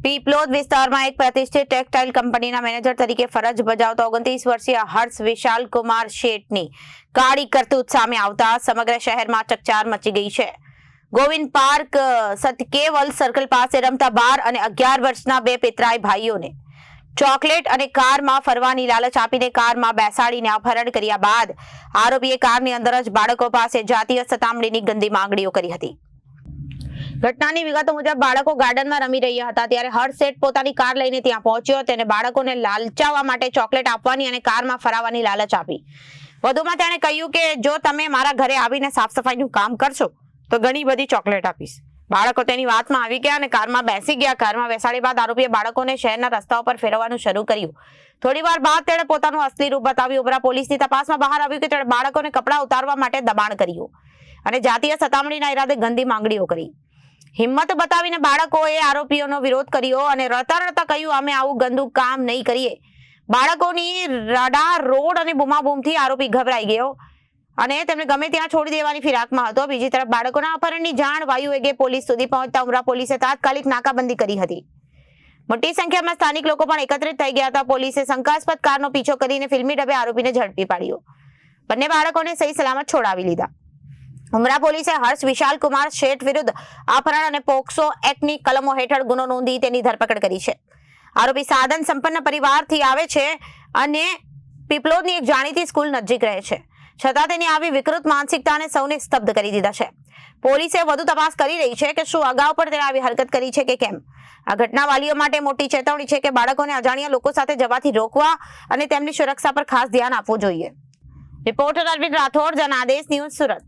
પીપલોદ વિસ્તારમાં એક પ્રતિષ્ઠિત ટેક્સટાઇલ કંપનીના મેનેજર તરીકે ફરજ બજાવતા 29 વર્ષીય હર્ષ વિશાલ કુમાર શેઠની કાળી કરતૂત સામે આવતા સમગ્ર શહેરમાં ચકચાર મચી ગઈ છે। ગોવિંદ પાર્ક સતકેવલ સર્કલ પાસે રમતા 12 અને 11 વર્ષના બે પિતરાઈ ભાઈઓને ચોકલેટ અને કારમાં ફરવાની લાલચ આપીને કારમાં બેસાડીને અપહરણ કર્યા બાદ આરોપીએ કારની અંદર જ બાળકો પાસે જાતીય સતામણીની ગંદી માંગણીઓ કરી હતી। ઘટનાની વિગતો મુજબ બાળકો ગાર્ડનમાં રમી રહ્યા હતા ત્યારે હર્ષ શેઠ પોતાની કાર લઈને ત્યાં પહોંચ્યો। તેને બાળકોને લાલચાવવા માટે ચોકલેટ આપવાની અને કારમાં ફરાવવાની લાલચ આપી। વધુમાં તેણે કહ્યું કે જો તમે મારા ઘરે આવીને સાફ સફાઈનું કામ કરશો તો ઘણી બધી ચોકલેટ આપીશ। બાળકો તેની વાતમાં આવી ગયા અને કારમાં બેસી ગયા। કારમાં બેસાડી બાદ આરોપીએ બાળકોને શહેરના રસ્તાઓ પર ફેરવવાનું શરૂ કર્યું। થોડીવાર બાદ તેણે પોતાનું અસલી રૂપ બતાવ્યું। ઉમરા પોલીસની તપાસમાં બહાર આવ્યું કે તેણે બાળકોને કપડાં ઉતારવા માટે દબાણ કર્યું અને જાતીય સતામણીના ઈરાદે ગંદી માંગણીઓ કરી। હિંમત બતાવીને બાળકોએ આરોપીઓનો વિરોધ કર્યો અને રડતા રડતા કહ્યું, અમે આવું ગંદુ કામ નહીં કરીએ। બાળકોની રડા રોડ અને બૂમાબૂમથી આરોપી ગભરાઈ ગયો અને તેમને ગમે ત્યાં છોડી દેવાની ફિરાકમાં હતો। બીજી તરફ બાળકોના અપહરણની જાણ વાયુ વેગે પોલીસ સુધી પહોંચતા ઉમરા પોલીસે તાત્કાલિક નાકાબંધી કરી હતી। મોટી સંખ્યામાં સ્થાનિક લોકો પણ એકત્રિત થઈ ગયા હતા। પોલીસે શંકાસ્પદ કારનો પીછો કરીને ફિલ્મી ઢબે આરોપીને ઝડપી પાડ્યો। બંને બાળકોને સહી સલામત છોડાવી લીધા। ઉમરા પોલીસે હર્ષ વિશાલ કુમાર શેઠ વિરુદ્ધ અપહરણ અને પોક્સો એક્ટની કલમો હેઠળ ગુનો નોંધી તેની ધરપકડ કરી છે। આરોપી સાધન સંપન્ન પરિવારથી આવે છે અને પીપલોદની એક જાણીતી સ્કૂલ નજીક રહે છે, છતાં તેની આવી વિકૃત માનસિકતાને સૌને સ્તબ્ધ કરી દીધા છે। પોલીસે વધુ તપાસ કરી રહી છે કે શું અગાઉ પણ તેણે આવી હરકત કરી છે કે કેમ। આ ઘટના વાલીઓ માટે મોટી ચેતવણી છે કે બાળકોને અજાણ્યા લોકો સાથે જવાથી રોકવા અને તેમની સુરક્ષા પર ખાસ ધ્યાન આપવું જોઈએ। Reporter Arvind Rathod, Janadesh News, Surat.